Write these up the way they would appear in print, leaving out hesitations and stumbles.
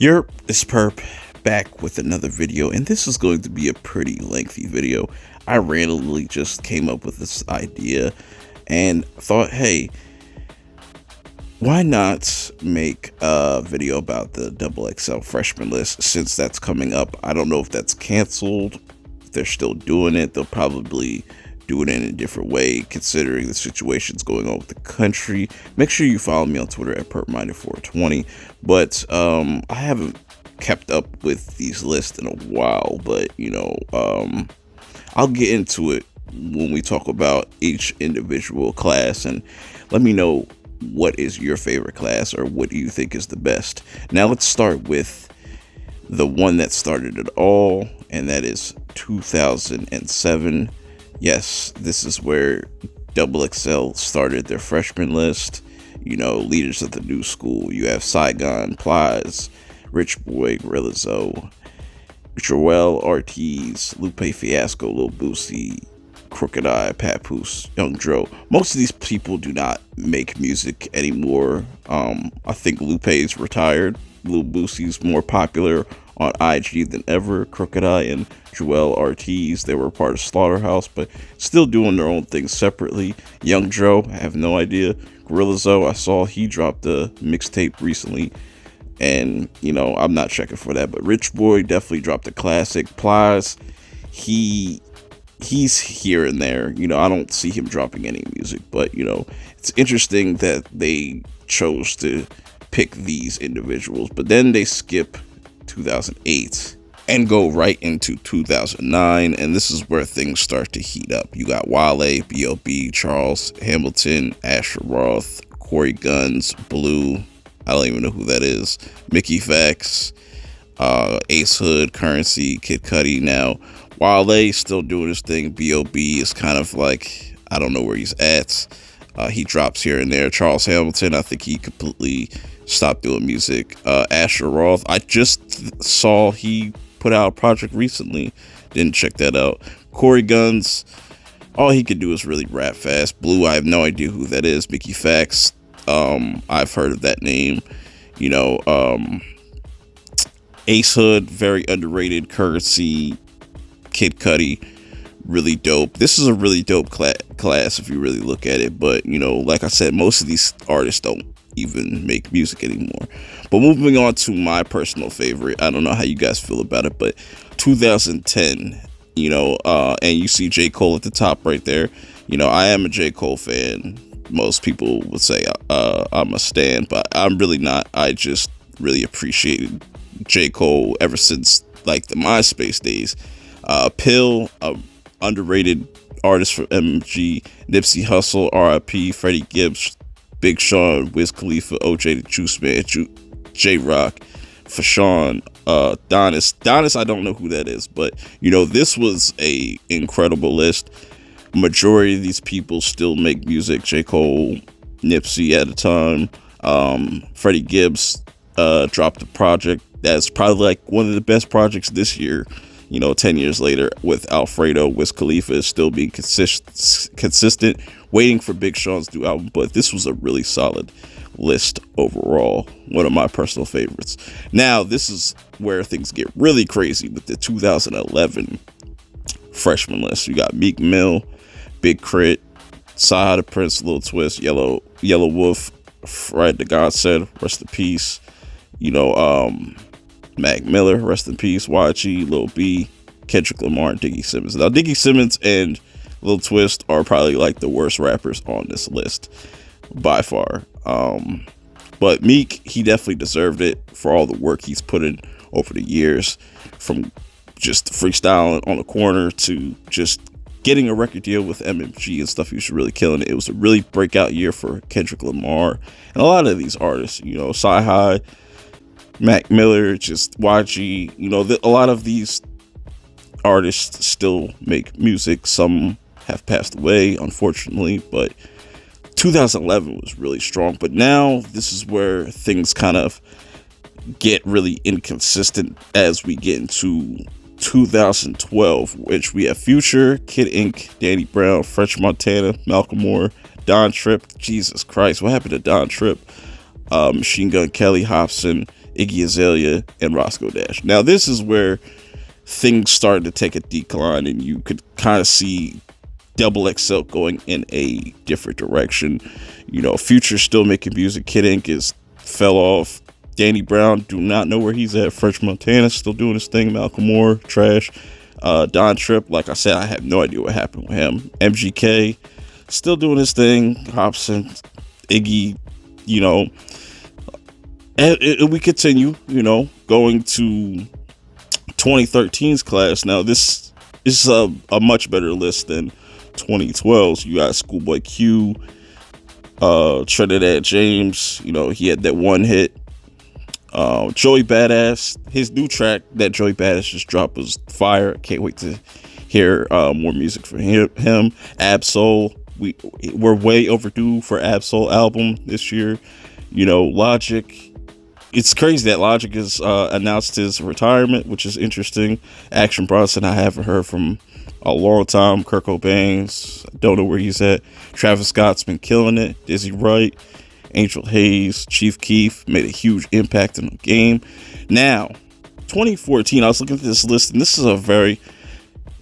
Yerp, it's Perp back with another video, and this is going to be a pretty lengthy video. I randomly just came up with this idea and thought, hey, why not make a video about the Xxl Freshman list since that's coming up? I don't know if that's canceled. If they're still doing it, they'll probably do it in a different way considering the situations going on with the country. Make sure you follow me on Twitter at perpminder420. But I haven't kept up with these lists in a while, but I'll get into it when we talk about each individual class, and let me know what is your favorite class or what do you think is the best. Now let's start with the one that started it all, and that is 2007. Yes, this is where Xxl started their freshman list. Leaders of the new school. You have Saigon, Plies, Rich Boy, Gorilla Zoe, Joel Ortiz, Lupe Fiasco, Lil Boosie, Crooked Eye, Papoose, Young Dro. Most of these people do not make music anymore. I think Lupe's retired. Lil Boosie's more popular on IG than ever. Crooked Eye and Joel Ortiz, they were part of Slaughterhouse, but still doing their own things separately. Young Dro, I have no idea. Gorilla Zoe, I saw he dropped a mixtape recently, and I'm not checking for that. But Rich Boy definitely dropped a classic. Plies, he's here and there. I don't see him dropping any music, but it's interesting that they chose to pick these individuals. But then they skip 2008 and go right into 2009, and this is where things start to heat up. You got Wale, B.O.B., Charles Hamilton, Asher Roth, Corey Guns, Blue, I don't even know who that is, Mickey Fax, Ace Hood, Currency, Kid Cudi. Now Wale still doing his thing. B.O.B. is kind of like, I don't know where he's at. He drops here and there. Charles Hamilton, I think he completely stopped doing music. Asher Roth, I just saw he put out a project recently, didn't check that out. Corey Guns, all he could do is really rap fast. Blue, I have no idea who that is. Mickey Fax, I've heard of that name. Ace Hood, very underrated. Currency, Kid Cudi, really dope. This is a really dope class if you really look at it, but like I said, most of these artists don't even make music anymore. But moving on to my personal favorite, I don't know how you guys feel about it, but 2010, and you see J. Cole at the top right there. I am a J. Cole fan. Most people would say I'm a stan, but I'm really not. I just really appreciated J. Cole ever since like the MySpace days. Pill, underrated artist from MMG, Nipsey Hussle, R.I.P., Freddie Gibbs, Big Sean, Wiz Khalifa, OJ the Juice Man, J-Rock, Fashawn, Donis, I don't know who that is, but this was a incredible list. Majority of these people still make music. J. Cole, Nipsey at a time. Freddie Gibbs dropped a project that's probably like one of the best projects this year. 10 years later with Alfredo. Wiz Khalifa is still being consistent, waiting for Big Sean's new album, but this was a really solid list overall. One of my personal favorites. Now, this is where things get really crazy with the 2011 freshman list. You got Meek Mill, Big Crit, Side of Prince, Lil Twist, Yellow Wolf, Fred the God Said, rest in peace. Mac Miller, rest in peace. YG, Lil B, Kendrick Lamar, and Diggy Simmons. Now, Diggy Simmons and Lil Twist are probably like the worst rappers on this list by far. But Meek, he definitely deserved it for all the work he's put in over the years, from just freestyling on the corner to just getting a record deal with MMG and stuff. He was really killing it. It was a really breakout year for Kendrick Lamar and a lot of these artists. Sci-Hi, Mac Miller, just YG, a lot of these artists still make music. Some have passed away, unfortunately, but 2011 was really strong. But now this is where things kind of get really inconsistent as we get into 2012, which we have Future, Kid Ink, Danny Brown, French Montana, Malcolm Moore, Don Tripp. Jesus Christ, what happened to Don Tripp? Machine Gun Kelly, Hobson, Iggy Azalea, and Roscoe Dash. Now, this is where things started to take a decline, and you could kind of see Xxl going in a different direction. Future still making music. Kid Ink is fell off. Danny Brown, do not know where he's at. French Montana still doing his thing. Malcolm Moore, trash. Don Tripp, like I said, I have no idea what happened with him. MGK, still doing his thing. Hobson, Iggy, and we continue, going to 2013's class. Now, this is a much better list than 2012's. You got Schoolboy Q, Trinidad James, he had that one hit. Joey Badass, his new track that Joey Badass just dropped was fire. Can't wait to hear more music from him. Absol, we're way overdue for Absol album this year. Logic, it's crazy that Logic has announced his retirement, which is interesting. Action Bronson, I haven't heard from a long time. Kurt Cobain, don't know where he's at. Travis Scott's been killing it. Dizzy Wright, Angel Hayes, Chief Keef made a huge impact in the game. Now, 2014, I was looking at this list, and this is a very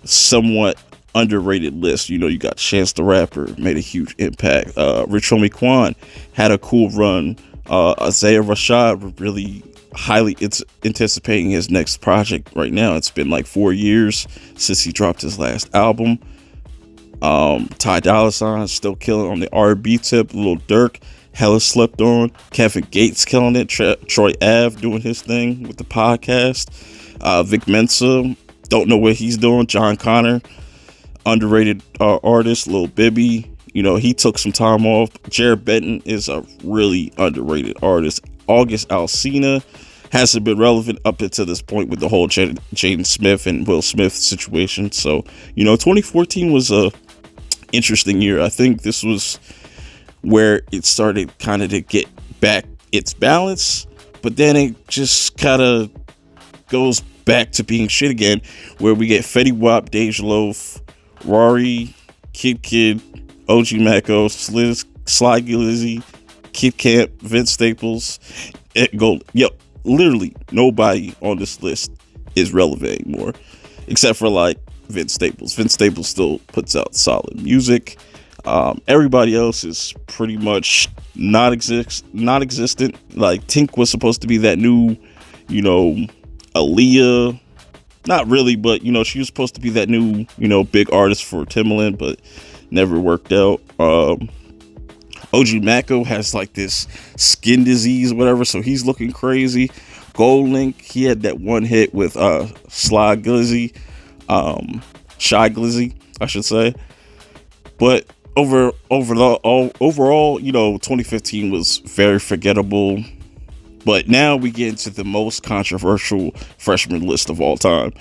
somewhat underrated list. You got Chance the Rapper, made a huge impact. Rich Homie Quan had a cool run. Isaiah Rashad, we're really highly anticipating his next project right now. It's been like 4 years since he dropped his last album. Ty Dolla $ign still killing on the R&B tip. Lil Durk, hella slept on. Kevin Gates killing it. Troy Ave doing his thing with the podcast. Vic Mensa, don't know what he's doing. John Connor, underrated artist. Lil Bibby, he took some time off. Jared Benton is a really underrated artist. August Alsina hasn't been relevant up until this point with the whole Jaden Smith and Will Smith situation. So, 2014 was a interesting year. I think this was where it started kind of to get back its balance, but then it just kind of goes back to being shit again, where we get Fetty Wap, Dej Loaf, Rory, Kid, OG Maco, Sly Glizzy, Kid Camp, Vince Staples, Gold. Literally nobody on this list is relevant anymore, except for like Vince Staples. Vince Staples still puts out solid music. Everybody else is pretty much non-existent. Like Tink was supposed to be that new, Aaliyah. Not really, but she was supposed to be that new, big artist for Timbaland, but never worked out. OG Maco has like this skin disease, whatever, so he's looking crazy. Gold Link, he had that one hit with Sly Glizzy, Shy Glizzy, I should say. But overall, 2015 was very forgettable. But now we get into the most controversial freshman list of all time.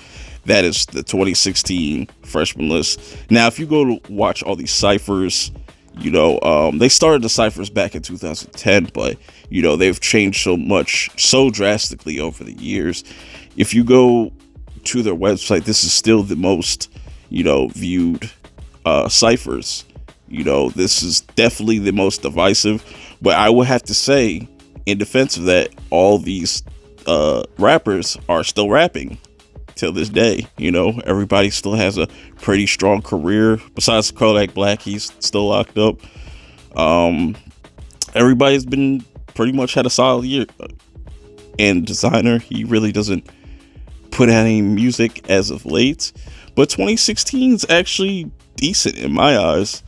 That is the 2016 freshman list. Now, if you go to watch all these ciphers, they started the ciphers back in 2010, but they've changed so drastically over the years. If you go to their website, this is still the most viewed ciphers. This is definitely the most divisive, but I would have to say, in defense of that, all these rappers are still rapping till this day. Everybody still has a pretty strong career. Besides Kodak Black, he's still locked up. Everybody's been pretty much had a solid year. And Designer, he really doesn't put out any music as of late, but 2016 is actually decent in my eyes.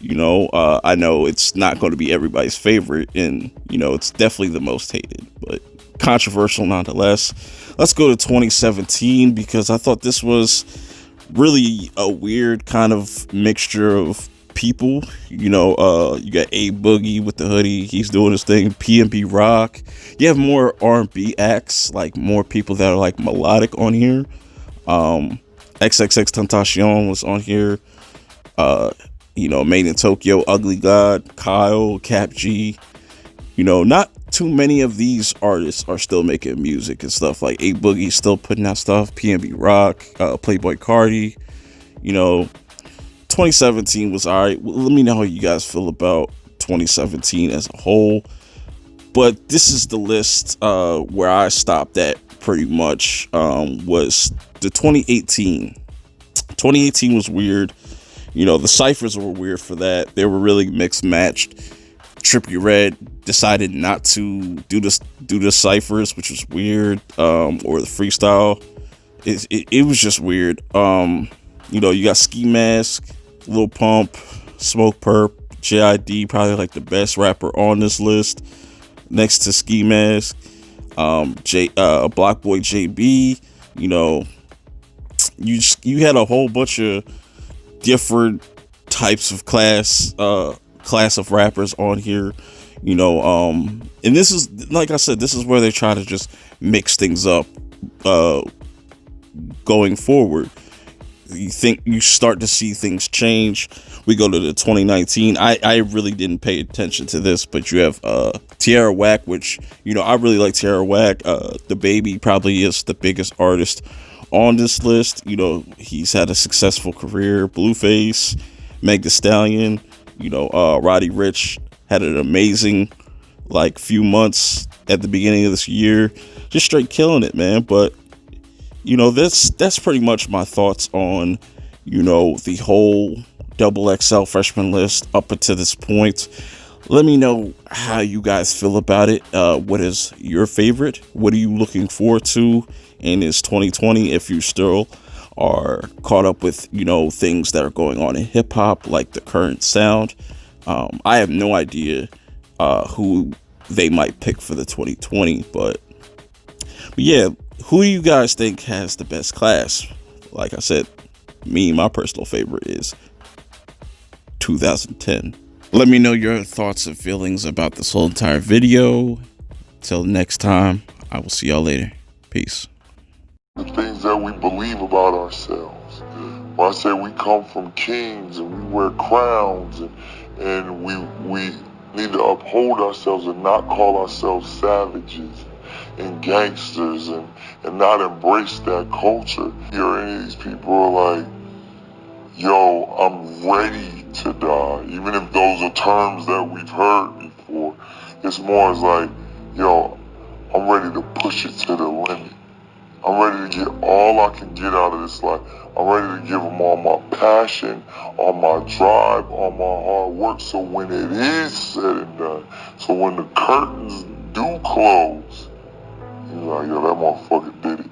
I know it's not going to be everybody's favorite, and it's definitely the most hated, but controversial nonetheless. Let's go to 2017, because I thought this was really a weird kind of mixture of people. You got A Boogie with the hoodie, he's doing his thing. PNB Rock, you have more R&B acts, like more people that are like melodic on here. XXX Tentacion was on here. Made in Tokyo, Ugly God, Kyle, Cap G. Not too many of these artists are still making music and stuff. Like A Boogie still putting out stuff. PNB Rock, Playboy Cardi. 2017 was alright. Let me know how you guys feel about 2017 as a whole. But this is the list where I stopped at pretty much. Was the 2018. 2018 was weird. You know, the ciphers were weird for that. They were really mixed matched. Trippie Redd decided not to do the ciphers, which was weird. Or the freestyle. It was just weird. You know, you got Ski Mask, Lil Pump, Smoke Perp, JID, probably like the best rapper on this list, next to Ski Mask. Block Boy JB. You know, you had a whole bunch of different types of class of rappers on here. You know, and this is, like I said, this is where they try to just mix things up going forward. You think you start to see things change. We go to the 2019. I really didn't pay attention to this, but you have Tierra Whack, which, you know, I really like Tierra Whack. The Baby probably is the biggest artist on this list. You know, he's had a successful career. Blueface, Meg Thee Stallion, you know, Roddy Ricch had an amazing like few months at the beginning of this year, just straight killing it, man. But you know, that's pretty much my thoughts on, you know, the whole Xxl Freshman list up until this point. Let me know how you guys feel about it. What is your favorite? What are you looking forward to in this 2020? If you still are caught up with, you know, things that are going on in hip hop, like the current sound. I have no idea who they might pick for the 2020, but yeah, who do you guys think has the best class? Like I said, my personal favorite is 2010. Let me know your thoughts and feelings about this whole entire video. Till next time, I will see y'all later. Peace. The things that we believe about ourselves. When I say we come from kings and we wear crowns and we need to uphold ourselves and not call ourselves savages and gangsters and not embrace that culture. Or any of these people are like, yo, I'm ready to die. Even if those are terms that we've heard before, it's more as like, yo, I'm ready to push it to the limit. I'm ready to get all I can get out of this life. I'm ready to give them all my passion, all my drive, all my hard work. So when it is said and done, so when the curtains do close, you're like, yo, that motherfucker did it.